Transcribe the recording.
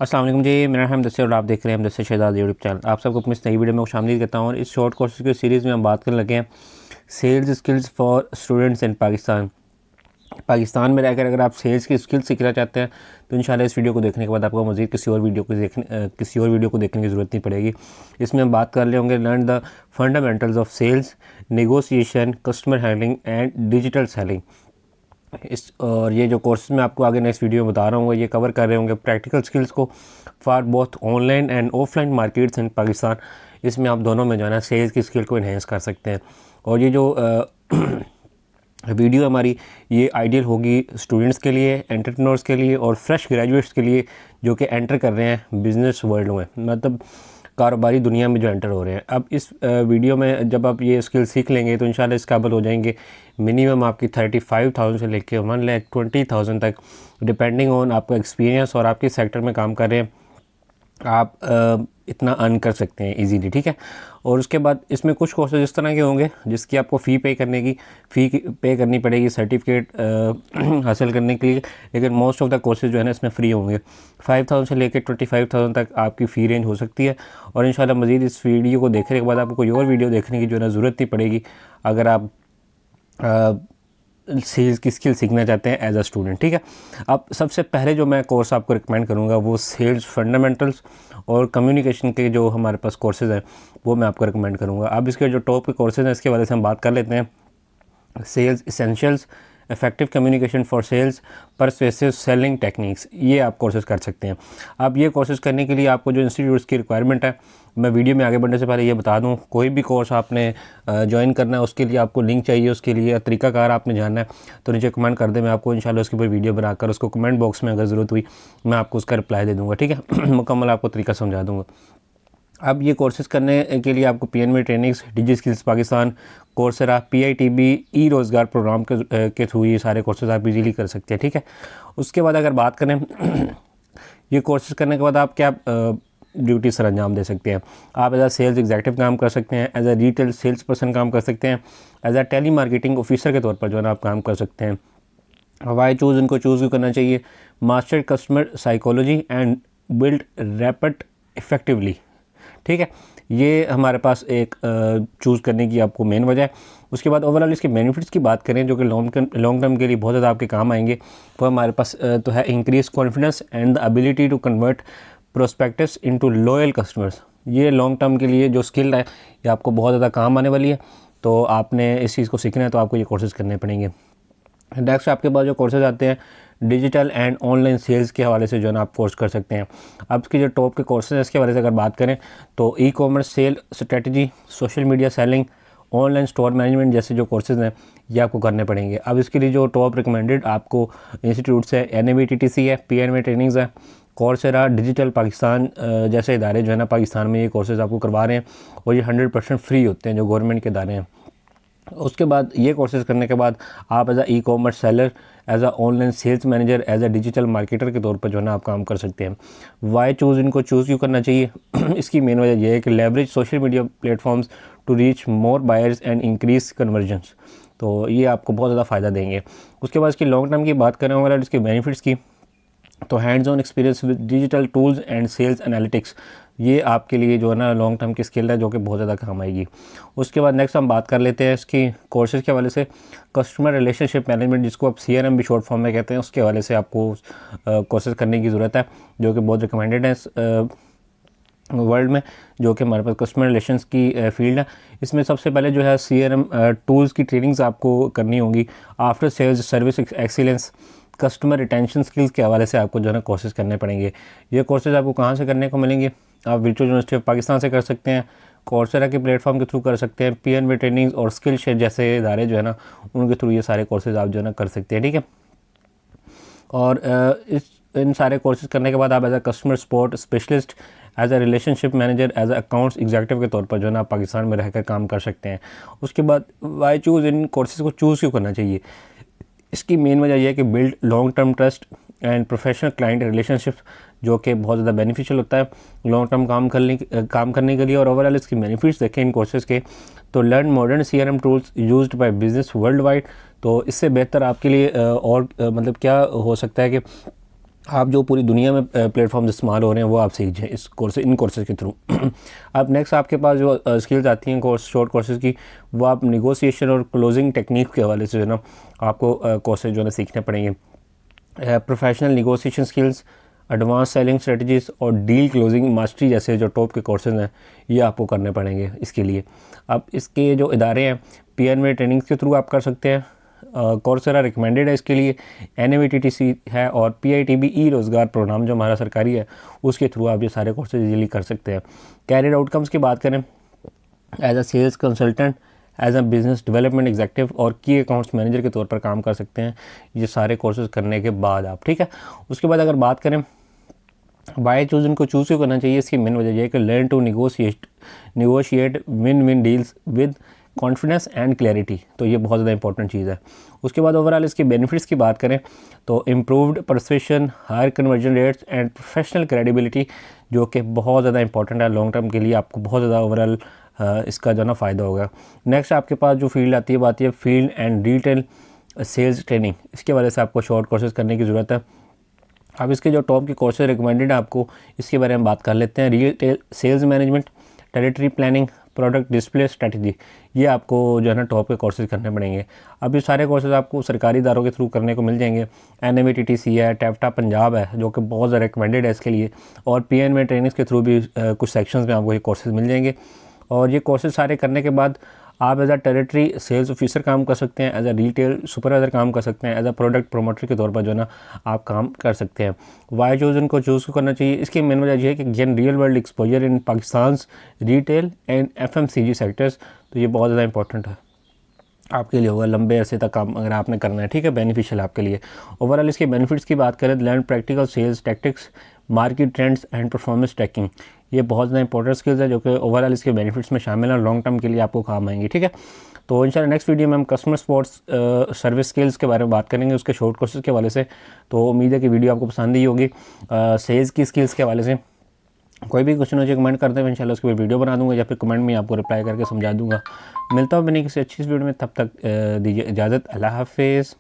अस्सलाम वालेकुम जी, मेरा नाम दस्से और आप देख रहे हैं दस्से शहजाद यूट्यूब चैनल। आप सबको अपनी इस नई वीडियो में खुशामदीद करता हूँ। और इस शॉर्ट कोर्सेज की सीरीज़ में हम बात करने लगे हैं sales skills for students in Pakistan. Pakistan में रहकर अगर आप सेल्स की स्किल्स सीखना चाहते हैं तो इंशाल्लाह इस वीडियो को देखने के बाद आपको मज़ीद किसी और वीडियो को देखने की ज़रूरत नहीं पड़ेगी। इसमें हम बात कर रहे होंगे learn the fundamentals of sales, negotiation, customer handling and digital selling. और ये जो कोर्सेज मैं आपको आगे नेक्स्ट वीडियो में बता रहा हूँ ये कवर कर रहे होंगे प्रैक्टिकल स्किल्स को for both online and offline markets in Pakistan. इसमें आप दोनों में जो है ना सेल्स की स्किल को इन्हेंस कर सकते हैं। और ये जो वीडियो हमारी ये आइडियल होगी स्टूडेंट्स के लिए, एंटरप्रेन्योर्स के लिए और फ्रेश ग्रेजुएट्स के लिए जो कि एंटर कर रहे हैं बिज़नेस वर्ल्ड में, मतलब कारोबारी दुनिया में जो एंटर हो रहे हैं। अब इस वीडियो में जब आप ये स्किल सीख लेंगे तो इंशाल्लाह इस काबिल हो जाएंगे मिनिमम आपकी 35,000 से लेकर 1,20,000 तक, डिपेंडिंग ऑन आपका एक्सपीरियंस और आपके सेक्टर में काम कर रहे हैं आप इतना अर्न कर सकते हैं इजीली, ठीक है। और उसके बाद इसमें कुछ कोर्सेज इस तरह के होंगे जिसकी आपको फ़ी पे करनी पड़ेगी सर्टिफिकेट हासिल करने के लिए, लेकिन मोस्ट ऑफ द कोर्सेज जो है ना इसमें फ्री होंगे। 5,000 से लेकर 25,000 तक आपकी फ़ी रेंज हो सकती है। और इंशाल्लाह मज़ीद इस वीडियो को देखने के बाद आपको कोई और वीडियो देखने की जो है ना ज़रूरत नहीं पड़ेगी अगर आप सेल्स की स्किल सीखना चाहते हैं एज अ स्टूडेंट, ठीक है। अब सबसे पहले जो मैं कोर्स आपको रिकमेंड करूँगा वो सेल्स फंडामेंटल्स और कम्युनिकेशन के जो हमारे पास कोर्सेज़ हैं वो मैं आपको रिकमेंड करूँगा। अब इसके जो टॉप के कोर्सेज़ हैं इसके बारे से हम बात कर लेते हैं। Sales essentials, effective communication for sales, persuasive selling techniques, ये आप कोर्सेज़ कर सकते हैं। अब ये कोर्सेज़ करने के लिए आपको जो इंस्टीट्यूट्स की रिक्वायरमेंट है, मैं वीडियो में आगे बढ़ने से पहले ये बता दूं, कोई भी कोर्स आपने ज्वाइन करना है उसके लिए आपको लिंक चाहिए, उसके लिए तरीकाकार आपने जानना है तो नीचे कमेंट कर दें, मैं आपको इंशाल्लाह उसके ऊपर वीडियो बनाकर उसको कमेंट बॉक्स में अगर ज़रूरत हुई मैं आपको उसका रिप्लाई दे दूँगा, ठीक है। मुकम्मल आपको तरीका समझा दूँगा। अब ये कोर्सेज़ करने के लिए आपको PNB ट्रेनिंग्स, डिजी स्किल्स पाकिस्तान, कोर्सेरा, PITB ई रोज़गार प्रोग्राम के थ्रू ये सारे कोर्सेज़ आप इजीली कर सकते हैं, ठीक है। उसके बाद अगर बात करें ये कोर्सेज़ करने के बाद आप क्या ड्यूटी सर अंजाम दे सकते हैं। आप एज अ सेल्स एग्जीक्यूटिव काम कर सकते हैं, as a retail sales person काम कर सकते हैं, as a telemarketing officer के तौर पर जो है ना आप काम कर सकते हैं। वाई चूज़, इनको चूज़ क्यों करना चाहिए? Master customer psychology and build rapid effectively, ठीक है। ये हमारे पास एक चूज़ करने की आपको मेन वजह है। उसके बाद ओवरऑल इसके बेनिफिट्स की बात करें जो कि लॉन्ग टर्म के लिए बहुत ज़्यादा आपके काम आएंगे, वो हमारे पास तो है increase confidence and the ability to convert prospects into loyal customers. ये लॉन्ग टर्म के लिए जो स्किल है ये आपको बहुत ज़्यादा काम आने वाली है, तो आपने इस चीज़ को सीखना है तो आपको ये कोर्सेज़ करने पड़ेंगे। नेक्स्ट आपके पास जो कोर्सेज आते हैं डिजिटल एंड ऑनलाइन सेल्स के हवाले से जो है ना आप कोर्स कर सकते हैं। अब इसके जो टॉप के कोर्सेज हैं इसके हवाले से अगर बात करें तो e-commerce sale strategy, social media selling, online store management जैसे जो कोर्सेज हैं ये आपको करने पड़ेंगे। अब इसके लिए जो टॉप रिकमेंडेड आपको इंस्टीट्यूट्स है NABTTC है, PNB ट्रेनिंग्स है, कोर्सेरा, डिजिटल पाकिस्तान जैसे इदारे जो है ना पाकिस्तान में ये कोर्सेज़ आपको करवा रहे हैं और ये 100% फ्री होते हैं जो गवर्नमेंट के इदारे हैं। उसके बाद ये कोर्सेज़ करने के बाद आप as a e-commerce seller, as a online sales manager, as a digital marketer के तौर पर जो है ना आप काम कर सकते हैं। वाई चूज़, इनको चूज़ क्यों करना चाहिए? इसकी मेन वजह यह है कि leverage social media platforms to reach more buyers and increase conversions, तो ये आपको बहुत ज़्यादा फ़ायदा देंगे। उसके बाद इसकी लॉन्ग टर्म की बात करें अगर इसके बेनिफिट्स की, तो hands on experience with digital tools and sales analytics, ये आपके लिए जो है ना लॉन्ग टर्म की स्किल है जो कि बहुत ज़्यादा काम आएगी। उसके बाद नेक्स्ट हम बात कर लेते हैं इसकी कोर्सेज़ के हवाले से कस्टमर रिलेशनशिप मैनेजमेंट, जिसको आप CRM भी शॉर्ट फॉर्म में कहते हैं, उसके हवाले से आपको कोर्सेज़ करने की ज़रूरत है जो कि बहुत रिकमेंडेड है वर्ल्ड में, जो कि हमारे पास कस्टमर रिलेशंस की फील्ड है। इसमें सबसे पहले जो है CRM टूल्स की ट्रेनिंग्स आपको करनी होगी, after sales service excellence, customer retention skills के हवाले से आपको जो है ना कोर्सेज़ करने पड़ेंगे। ये कोर्सेज़ आपको कहाँ से करने को मिलेंगे? आप वर्चुअल यूनिवर्सिटी ऑफ पाकिस्तान से कर सकते हैं, कोर्सेरा के प्लेटफॉर्म के थ्रू कर सकते हैं, PNB ट्रेनिंग्स और स्किल शेयर जैसे इदारे जो है ना उनके थ्रू ये सारे कोर्सेज़ आप जो है ना कर सकते हैं, ठीक है। और इन सारे कोर्सेज़ करने के बाद आप as a customer support specialist, as a relationship manager, as a accounts executive के तौर पर जो है ना आप पाकिस्तान में रहकर काम कर सकते हैं। उसके बाद वाई चूज़, इन कोर्सेज़ को चूज़ क्यों करना चाहिए? इसकी मेन वजह यह है कि build long term trust and professional client relationships, जो कि बहुत ज़्यादा बेनिफिशियल होता है लॉन्ग टर्म काम करने के लिए। और ओवरऑल इसके बेनिफिट्स देखें इन कोर्सेज़ के, तो learn modern CRM tools used by business world wide, तो इससे बेहतर आपके लिए और मतलब क्या हो सकता है कि आप जो पूरी दुनिया में प्लेटफॉर्म्स इस्तेमाल हो रहे हैं वो आप सीख जाएँ इन कोर्सेज़ के थ्रू। अब नेक्स्ट आपके पास जो स्किल्स आती हैं शॉर्ट कोर्सेज़ की, वो आप नेगोशिएशन और क्लोजिंग टेक्निक के हवाले से जो है ना आपको कोर्सेज जो है ना सीखने पड़ेंगे। Professional negotiation skills, advance selling strategies और डील क्लोजिंग मास्टरी जैसे जो टॉप के कोर्सेज हैं ये आपको करने पड़ेंगे इसके लिए। अब इसके जो इदारे हैं PNV ट्रेनिंग्स के थ्रू आप कर सकते हैं, कोर्सेरा रिकमेंडेड है इसके लिए, NAVTTC है और PITB ई रोज़गार प्रोग्राम जो हमारा सरकारी है उसके थ्रू आप ये सारे कोर्सेज इजीली कर सकते हैं। कैरियर आउटकम्स की बात करें, as a sales consultant, as a business development executive और की अकाउंट्स मैनेजर के तौर पर काम कर सकते हैं ये सारे कोर्सेज करने के बाद आप, ठीक है। उसके बाद अगर बात करें वाई चूज़ इनको चूज़ क्यों करना चाहिए, इसकी मेन वजह यह है कि learn to negotiate win win deals with confidence and clarity, तो ये बहुत ज़्यादा इंपॉर्टेंट चीज़ है। उसके बाद ओवरऑल इसके बेनिफिट्स की बात करें तो improved persuasion, higher conversion rates and professional credibility, जो कि बहुत ज़्यादा इंपॉर्टेंट है लॉन्ग टर्म के लिए, आपको बहुत ज़्यादा ओवरऑल इसका जो ना फ़ायदा होगा। नेक्स्ट आपके पास जो फील्ड आती है बात है field and retail sales training, इसके वजह से आपको शॉर्ट कोर्सेज करने की ज़रूरत है। अब इसके जो टॉप के कोर्सेज रिकमेंडेड है आपको, इसके बारे में बात कर लेते हैं। Retail sales management, territory planning, product display strategy, ये आपको जो है ना टॉप के कोर्सेज करने पड़ेंगे। अब ये सारे कोर्सेज आपको सरकारी इदारों के थ्रू करने को मिल जाएंगे। NAVTTC है, टैफ्टा पंजाब है जो कि बहुत ज़्यादा रिकमेंडेड है इसके लिए, और PNV ट्रेनिंग्स के थ्रू भी कुछ सेक्शंस में आपको ये कोर्सेज मिल जाएंगे। और ये कोर्सेज सारे करने के बाद आप as a territory sales officer काम कर सकते हैं, एज अ रिटेल सुपरवाइज़र काम कर सकते हैं, एज अ प्रोडक्ट प्रोमोटर के तौर पर जो है ना आप काम कर सकते हैं। वाई चूज़ इनको चूज़ करना चाहिए, इसकी मेन वजह यह है कि gain real world exposure in Pakistan retail and FMCG sectors, तो ये बहुत ज़्यादा इंपॉर्टेंट है आपके लिए होगा लंबे अरसे तक काम अगर आपने करना है, ठीक है, बेनिफिशियल आपके लिए। ओवरऑल इसके बेनिफिट्स की बात करें, learn practical sales tactics, market trends and performance tracking, ये बहुत ज़्यादा इंपॉर्टेंट स्किल्स है जो कि ओवरऑल इसके बेनिफिट्स में शामिल है, लॉन्ग टर्म के लिए आपको काम आएंगे, ठीक है। तो इंशाल्लाह नेक्स्ट वीडियो में हम कस्टमर सपोर्ट्स सर्विस स्किल्स के बारे में बात करेंगे उसके शॉर्ट कोर्सेज के हवाले से। तो उम्मीद है कि वीडियो आपको पसंद ही होगी। सेल्स की स्किल्स के हवाले से कोई भी क्वेश्चन हो जाए कमेंट करते हैं, इंशाल्लाह उसके वीडियो बना दूंगा या फिर कमेंट में आपको रिप्लाई करके समझा दूंगा। मिलता हूँ मैंने किसी अच्छी वीडियो में, तब तक दीजिए इजाज़त। अल्लाह हाफिज़।